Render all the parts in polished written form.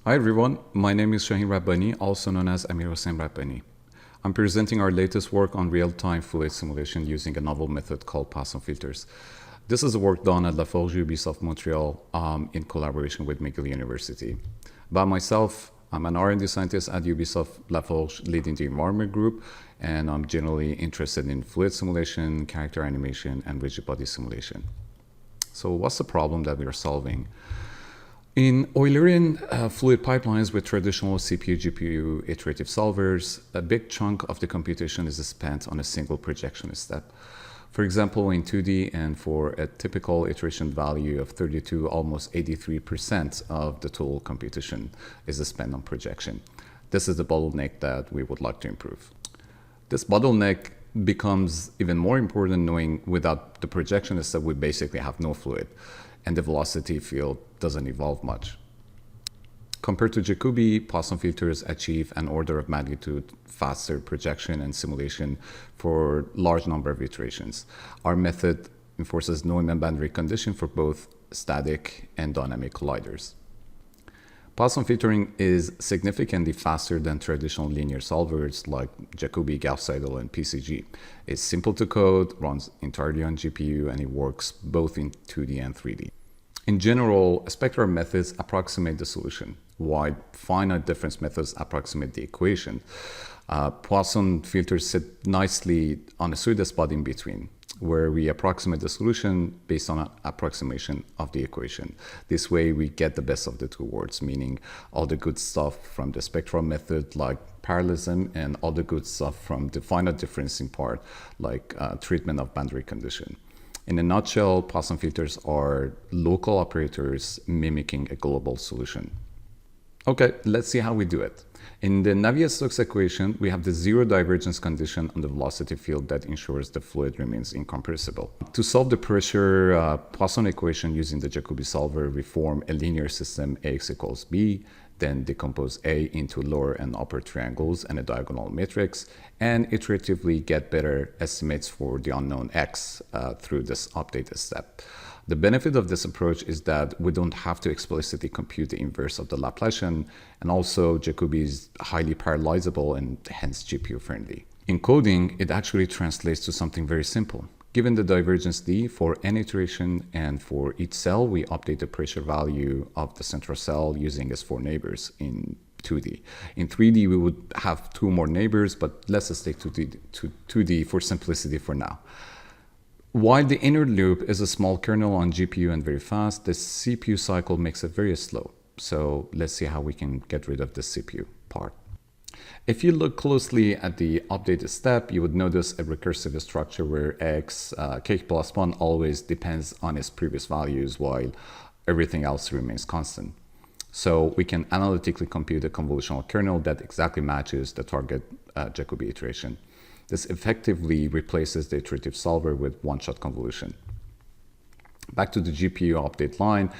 Hi everyone, my name is Shaheen Rabbani, also known as Amir Hossein Rabbani. I'm presenting our latest work on real-time fluid simulation using a novel method called Poisson filters. This is work done at Laforge Ubisoft Montreal in collaboration with McGill University. By myself, I'm an R&D scientist at Ubisoft Laforge leading the environment group, and I'm generally interested in fluid simulation, character animation, and rigid body simulation. So what's the problem that we are solving? In Eulerian fluid pipelines with traditional CPU-GPU iterative solvers, a big chunk of the computation is spent on a single projection step. For example, in 2D and for a typical iteration value of 32, almost 83% of the total computation is spent on projection. This is the bottleneck that we would like to improve. This bottleneck becomes even more important knowing without the projection step, we basically have no fluid, and the velocity field doesn't evolve much. Compared to Jacobi, Poisson filters achieve an order of magnitude faster projection and simulation for large number of iterations. Our method enforces Neumann boundary condition for both static and dynamic colliders. Poisson filtering is significantly faster than traditional linear solvers like Jacobi, Gauss Seidel, and PCG. It's simple to code, runs entirely on GPU, and it works both in 2D and 3D. In general, spectral methods approximate the solution, while finite difference methods approximate the equation. Poisson filters sit nicely on a sweet spot in between, where we approximate the solution based on an approximation of the equation. This way, we get the best of the two worlds, meaning all the good stuff from the spectral method, like parallelism, and all the good stuff from the finite differencing part, like treatment of boundary condition. In a nutshell, Poisson filters are local operators mimicking a global solution. Okay, let's see how we do it. In the Navier-Stokes equation, we have the zero divergence condition on the velocity field that ensures the fluid remains incompressible. To solve the pressure Poisson equation using the Jacobi solver, we form a linear system Ax equals b, then decompose A into lower and upper triangles and a diagonal matrix, and iteratively get better estimates for the unknown x through this update step. The benefit of this approach is that we don't have to explicitly compute the inverse of the Laplacian, and also Jacobi is highly parallelizable and hence GPU friendly. In coding, it actually translates to something very simple. Given the divergence D for n iteration and for each cell, we update the pressure value of the central cell using its 4 neighbors in 2D. In 3D, we would have 2 more neighbors, but let's stick to 2D for simplicity for now. While the inner loop is a small kernel on GPU and very fast, the CPU cycle makes it very slow. So let's see how we can get rid of the CPU part. If you look closely at the update step, you would notice a recursive structure where x, k plus 1 always depends on its previous values while everything else remains constant. So we can analytically compute a convolutional kernel that exactly matches the target Jacobi iteration. This effectively replaces the iterative solver with one-shot convolution. Back to the GPU update line,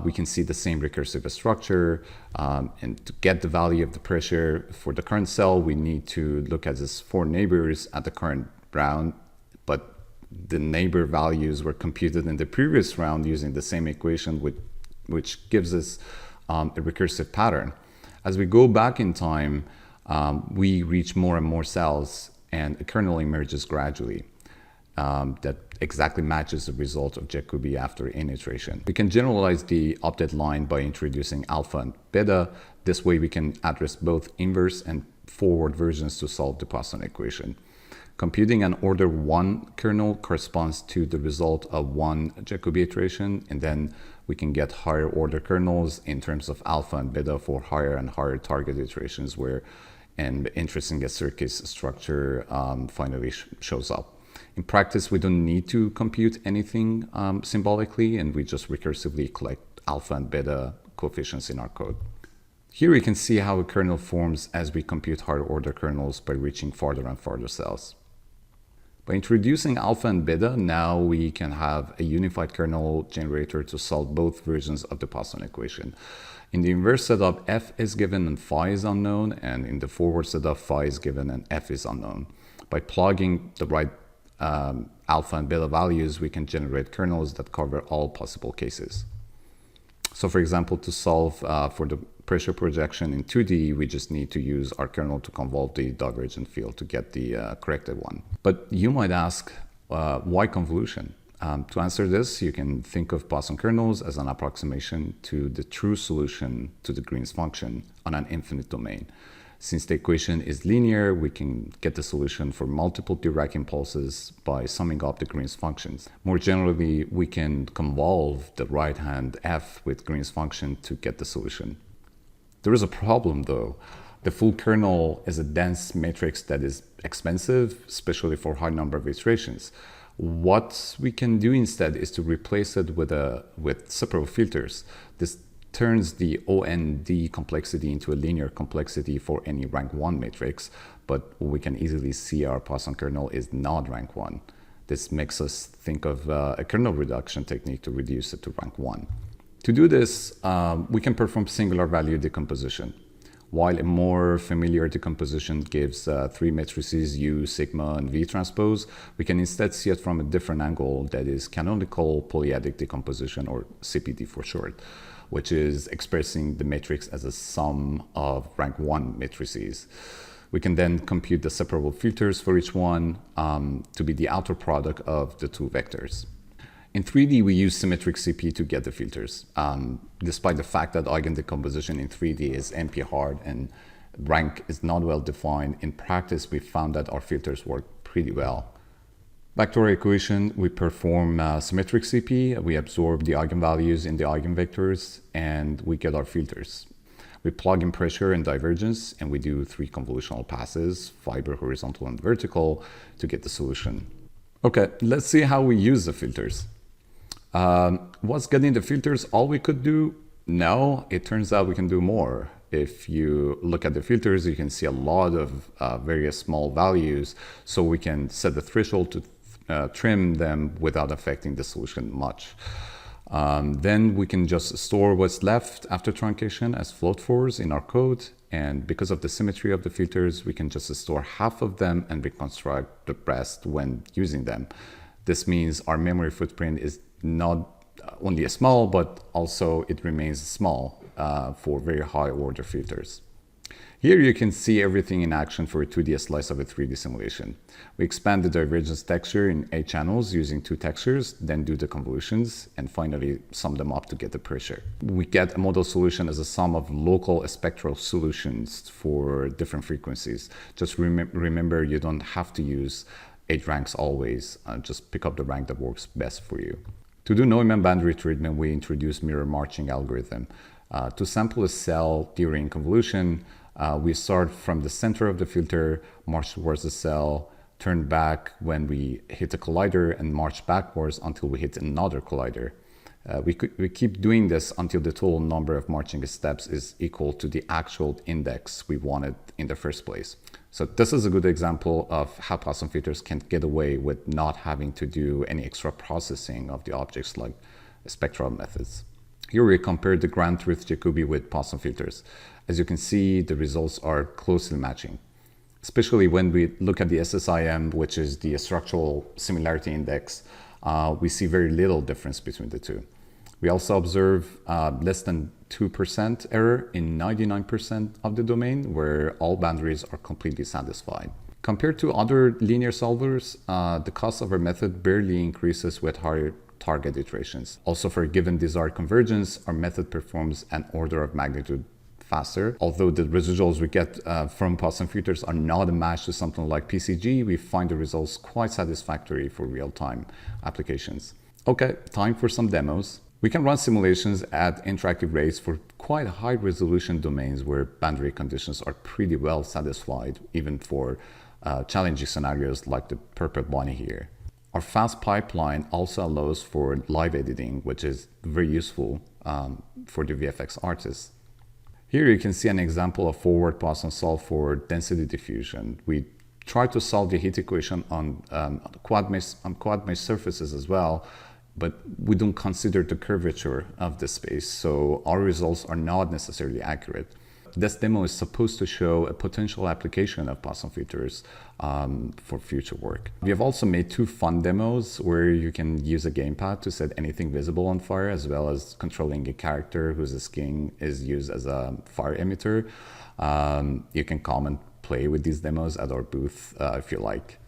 we can see the same recursive structure. And to get the value of the pressure for the current cell, we need to look at these 4 neighbors at the current round, but the neighbor values were computed in the previous round using the same equation, which gives us a recursive pattern. As we go back in time, we reach more and more cells, and a kernel emerges gradually. That exactly matches the result of Jacobi after n iteration. We can generalize the update line by introducing alpha and beta. This way we can address both inverse and forward versions to solve the Poisson equation. Computing an order 1 kernel corresponds to the result of 1 Jacobi iteration, and then we can get higher order kernels in terms of alpha and beta for higher and higher target iterations where an interesting staircase structure finally shows up. In practice, we don't need to compute anything symbolically, and we just recursively collect alpha and beta coefficients in our code. Here we can see how a kernel forms as we compute higher order kernels by reaching farther and farther cells. By introducing alpha and beta, now we can have a unified kernel generator to solve both versions of the Poisson equation. In the inverse setup, f is given and phi is unknown, and in the forward setup, phi is given and f is unknown. By plugging the right alpha and beta values, we can generate kernels that cover all possible cases. So for example, to solve for the pressure projection in 2D, we just need to use our kernel to convolve the divergent field to get the corrected one. But you might ask, why convolution? To answer this, you can think of Poisson kernels as an approximation to the true solution to the Green's function on an infinite domain. Since the equation is linear, we can get the solution for multiple Dirac impulses by summing up the Green's functions. More generally, we can convolve the right-hand f with Green's function to get the solution. There is a problem though. The full kernel is a dense matrix that is expensive, especially for high number of iterations. What we can do instead is to replace it with separable filters. This turns the OND complexity into a linear complexity for any rank 1 matrix, but we can easily see our Poisson kernel is not rank 1. This makes us think of a kernel reduction technique to reduce it to rank 1. To do this, we can perform singular value decomposition. While a more familiar decomposition gives three matrices U, sigma, and V transpose, we can instead see it from a different angle, that is canonical polyadic decomposition, or CPD for short, which is expressing the matrix as a sum of rank 1 matrices. We can then compute the separable filters for each one to be the outer product of the two vectors. In 3D, we use symmetric CP to get the filters. Despite the fact that eigendecomposition in 3D is NP hard and rank is not well defined, in practice we found that our filters work pretty well. Back to our equation, we perform symmetric CP, we absorb the eigenvalues in the eigenvectors, and we get our filters. We plug in pressure and divergence, and we do 3 convolutional passes, fiber, horizontal, and vertical, to get the solution. Okay, let's see how we use the filters. Was getting the filters all we could do? No, it turns out we can do more. If you look at the filters, you can see a lot of various small values, so we can set the threshold to trim them without affecting the solution much. Then we can just store what's left after truncation as float fours in our code, and because of the symmetry of the filters, we can just store half of them and reconstruct the rest when using them. This means our memory footprint is not only a small, but also it remains small for very high order filters. Here you can see everything in action for a 2D slice of a 3D simulation. We expand the divergence texture in 8 channels using 2 textures, then do the convolutions, and finally sum them up to get the pressure. We get a model solution as a sum of local spectral solutions for different frequencies. Just remember, you don't have to use 8 ranks always. Just pick up the rank that works best for you. To do Neumann band retreatment, we introduce mirror marching algorithm. To sample a cell during convolution, we start from the center of the filter, march towards the cell, turn back when we hit a collider, and march backwards until we hit another collider. We keep doing this until the total number of marching steps is equal to the actual index we wanted in the first place. So this is a good example of how Poisson filters can get away with not having to do any extra processing of the objects like spectral methods. Here we compare the grand truth Jacobi with Poisson filters. As you can see, the results are closely matching, especially when we look at the SSIM, which is the structural similarity index. We see very little difference between the two. We also observe less than 2% error in 99% of the domain, where all boundaries are completely satisfied. Compared to other linear solvers, the cost of our method barely increases with higher target iterations. Also, for a given desired convergence, our method performs an order of magnitude faster. Although the residuals we get from Poisson filters are not a match to something like PCG, we find the results quite satisfactory for real-time applications. Okay, time for some demos. We can run simulations at interactive rates for quite high resolution domains where boundary conditions are pretty well satisfied, even for challenging scenarios like the purple bunny here. Our fast pipeline also allows for live editing, which is very useful for the VFX artists. Here you can see an example of forward Poisson solve for density diffusion. We try to solve the heat equation on quad mesh surfaces as well, but we don't consider the curvature of the space, so our results are not necessarily accurate. this demo is supposed to show a potential application of Poisson filters for future work. We have also made 2 fun demos where you can use a gamepad to set anything visible on fire, as well as controlling a character whose skin is used as a fire emitter. You can come and play with these demos at our booth if you like.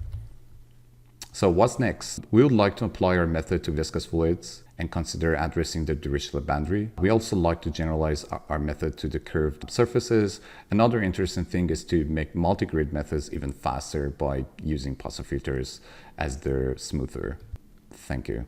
So what's next? We would like to apply our method to viscous fluids and consider addressing the Dirichlet boundary. We also like to generalize our method to the curved surfaces. Another interesting thing is to make multi-grid methods even faster by using Poisson filters as they're smoother. Thank you.